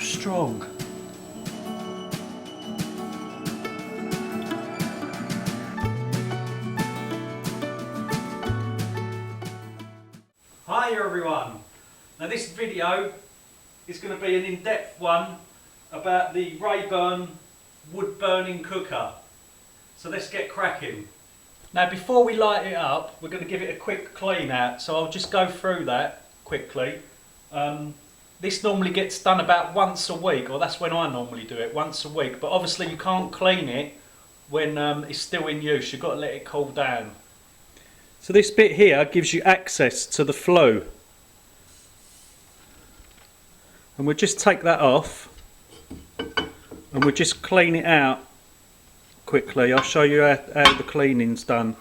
strong. Hi everyone. Now this video is going to be an in-depth one about the Rayburn wood burning cooker. So let's get cracking. Now before we light it up, we're going to give it a quick clean out, so I'll just go through that quickly. This normally gets done about once a week, or that's when I normally do it, once a week, but obviously you can't clean it when it's still in use. You've got to let it cool down. So this bit here gives you access to the flue, and we'll just take that off and we'll just clean it out quickly. I'll show you how the cleaning's done.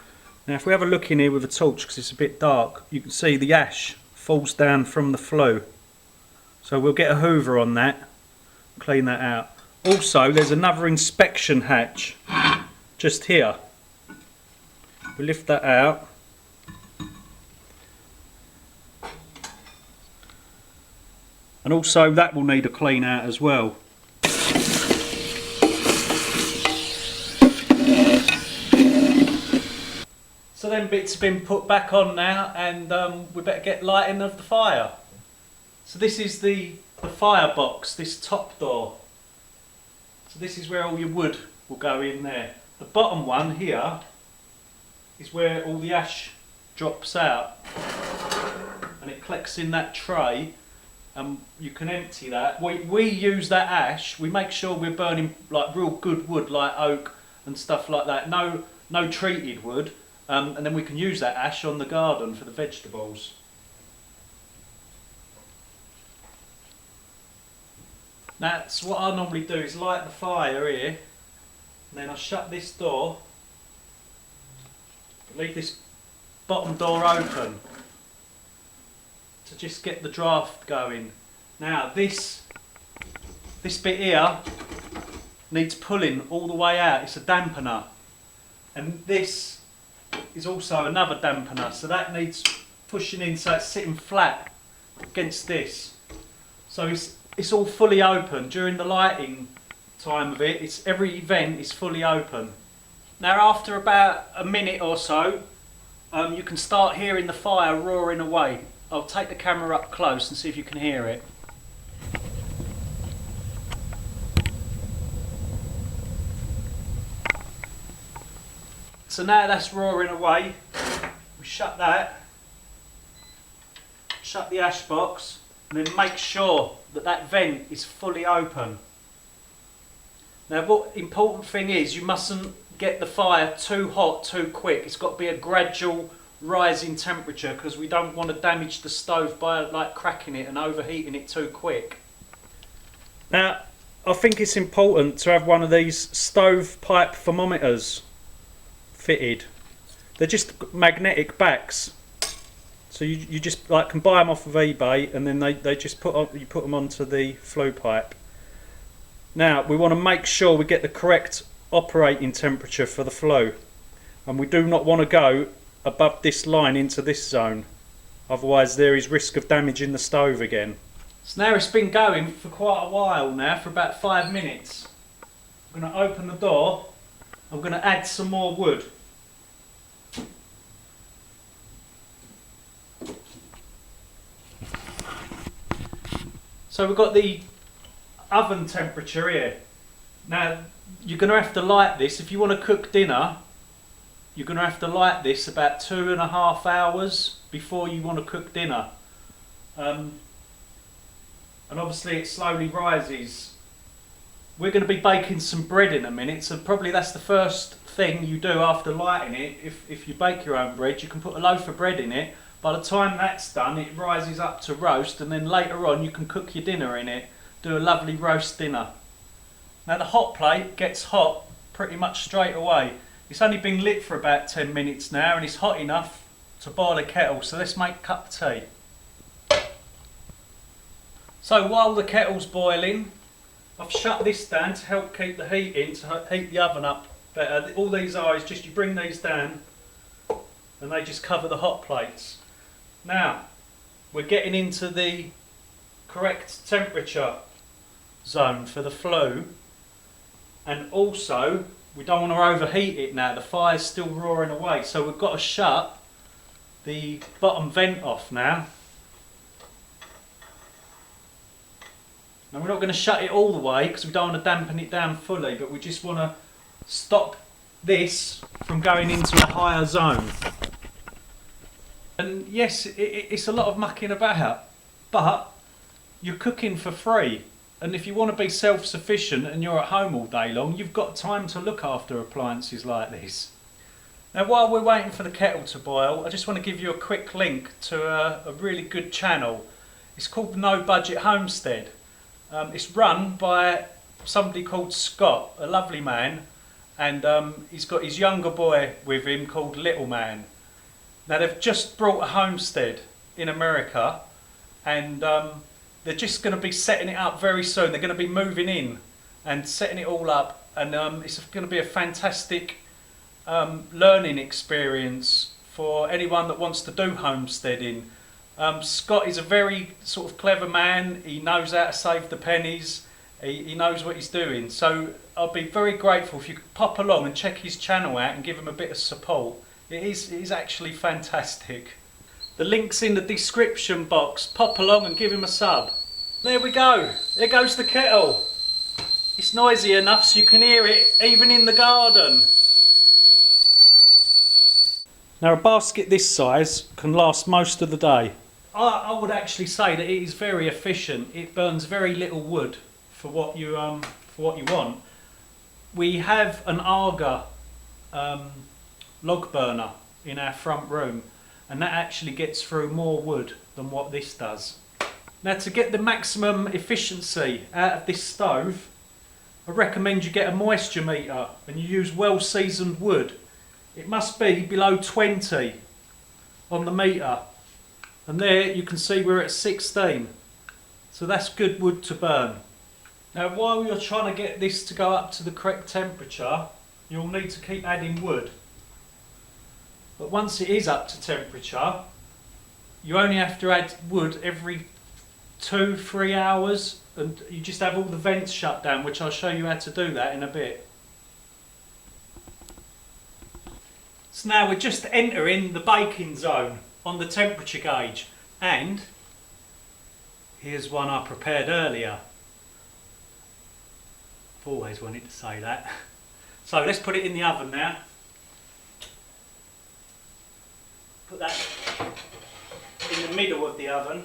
Now if we have a look in here with a torch, because it's a bit dark, you can see the ash falls down from the flue. So we'll get a hoover on that, clean that out. Also there's another inspection hatch just here. We'll lift that out. And also that will need a clean out as well. So them bits have been put back on now, and we better get lighting of the fire. So this is the firebox, this top door. So this is where all your wood will go in there. The bottom one here is where all the ash drops out, and it collects in that tray. You can empty that. We use that ash. We make sure we're burning like real good wood, like oak and stuff like that. No treated wood, and then we can use that ash on the garden for the vegetables. Now, that's what I normally do, is light the fire here, and then I shut this door, leave this bottom door open to just get the draft going. Now this bit here needs pulling all the way out. It's a dampener, and this is also another dampener, so that needs pushing in so it's sitting flat against this. So it's all fully open during the lighting time of it. It's every vent is fully open. Now after about a minute or so, you can start hearing the fire roaring away. I'll take the camera up close and see if you can hear it. So now that's roaring away. We shut that, shut the ash box, and then make sure that that vent is fully open. Now what important thing is, you mustn't get the fire too hot too quick. It's got to be a gradual rise in temperature, because we don't want to damage the stove by like cracking it and overheating it too quick. Now I think it's important to have one of these stovepipe thermometers fitted. They're just magnetic backs, so you just like can buy them off of eBay, and then they just you put them onto the flue pipe. Now we want to make sure we get the correct operating temperature for the flue, and we do not want to go above this line into this zone, otherwise there is risk of damaging the stove again. So now it's been going for quite a while now, for about 5 minutes. I'm going to open the door. I'm going to add some more wood. So we've got the oven temperature here. Now you're going to have to light this if you want to cook dinner. You're going to have to light this about 2.5 hours before you want to cook dinner. And obviously it slowly rises. We're going to be baking some bread in a minute, so probably that's the first thing you do after lighting it. If you bake your own bread, you can put a loaf of bread in it. By the time that's done, it rises up to roast, and then later on you can cook your dinner in it. Do a lovely roast dinner. Now the hot plate gets hot pretty much straight away. It's only been lit for about 10 minutes now, and it's hot enough to boil a kettle, so let's make a cup of tea. So while the kettle's boiling, I've shut this down to help keep the heat in, to heat the oven up better. All these are is just you bring these down and they just cover the hot plates. Now we're getting into the correct temperature. zone for the flue, and also we don't want to overheat it now. The fire's still roaring away, so we've got to shut the bottom vent off now. Now we're not going to shut it all the way because we don't want to dampen it down fully, but we just want to stop this from going into a higher zone. And yes, it's a lot of mucking about, but you're cooking for free. And if you want to be self-sufficient and you're at home all day long, you've got time to look after appliances like this. Now while we're waiting for the kettle to boil, I just want to give you a quick link to a really good channel. It's called No Budget Homestead. It's run by somebody called Scott, a lovely man, and he's got his younger boy with him called Little Man. Now they've just brought a homestead in America, and they're just going to be setting it up very soon. They're going to be moving in and setting it all up, and it's going to be a fantastic learning experience for anyone that wants to do homesteading. Scott is a very sort of clever man. He knows how to save the pennies. He knows what he's doing. So I'll be very grateful if you could pop along and check his channel out and give him a bit of support. It is actually fantastic. The link's in the description box. Pop along and give him a sub. There we go. There goes the kettle. It's noisy enough so you can hear it even in the garden. Now a basket this size can last most of the day. I would actually say that it is very efficient. It burns very little wood for what you want. We have an Arga log burner in our front room, and that actually gets through more wood than what this does. Now to get the maximum efficiency out of this stove, I recommend you get a moisture meter and you use well seasoned wood. It must be below 20 on the meter, and there you can see we're at 16, so that's good wood to burn. Now while you're trying to get this to go up to the correct temperature, you'll need to keep adding wood. But once it is up to temperature, you only have to add wood every 2-3 hours, and you just have all the vents shut down, which I'll show you how to do that in a bit. So now we're just entering the baking zone on the temperature gauge, and here's one I prepared earlier. I've always wanted to say that. So let's put it in the oven now. Put that in the middle of the oven,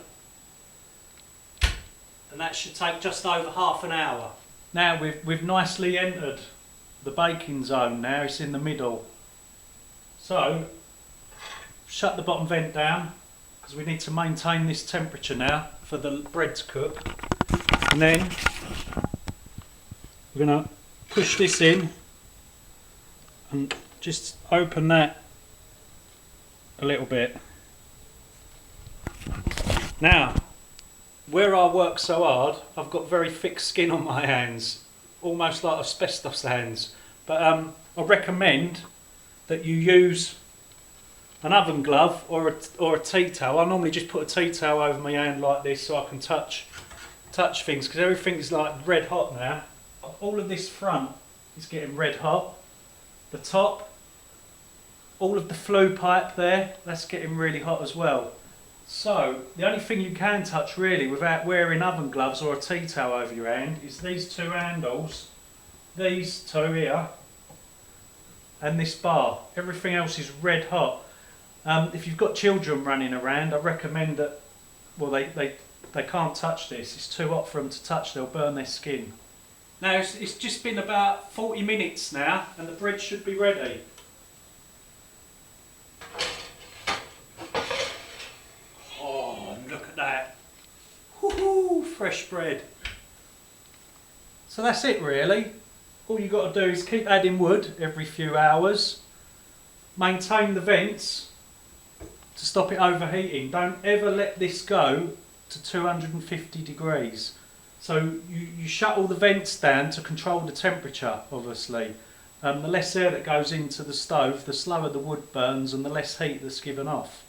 and that should take just over half an hour. Now we've nicely entered the baking zone now, it's in the middle. So shut the bottom vent down because we need to maintain this temperature now for the bread to cook. And then we're going to push this in and just open that a little bit. Now, where I work so hard, I've got very thick skin on my hands, almost like asbestos hands. But I recommend that you use an oven glove or a tea towel. I normally just put a tea towel over my hand like this so I can touch things, because everything is like red hot now. All of this front is getting red hot. The top, all of the flue pipe there, that's getting really hot as well. So the only thing you can touch really without wearing oven gloves or a tea towel over your hand is these two handles, these two here, and this bar. Everything else is red hot. If you've got children running around, I recommend that, well, they can't touch this. It's too hot for them to touch. They'll burn their skin. Now it's just been about 40 minutes now, and the bread should be ready. Oh, look at that! Woohoo! Fresh bread. So that's it really. All you've got to do is keep adding wood every few hours. Maintain the vents to stop it overheating. Don't ever let this go to 250 degrees. So you shut all the vents down to control the temperature, obviously. The less air that goes into the stove, the slower the wood burns and the less heat that's given off.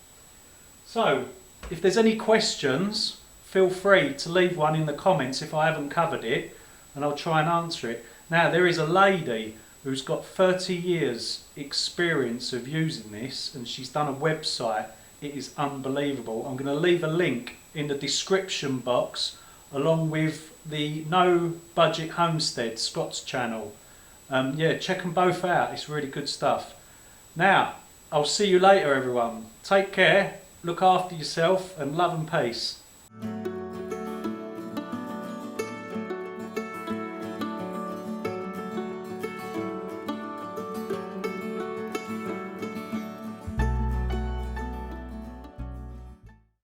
So, if there's any questions, feel free to leave one in the comments if I haven't covered it. and I'll try and answer it. Now, there is a lady who's got 30 years experience of using this, and she's done a website. It is unbelievable. I'm going to leave a link in the description box along with the No Budget Homestead Scott's channel. Yeah, check them both out. It's really good stuff. Now, I'll see you later, everyone. Take care, look after yourself, and love and peace.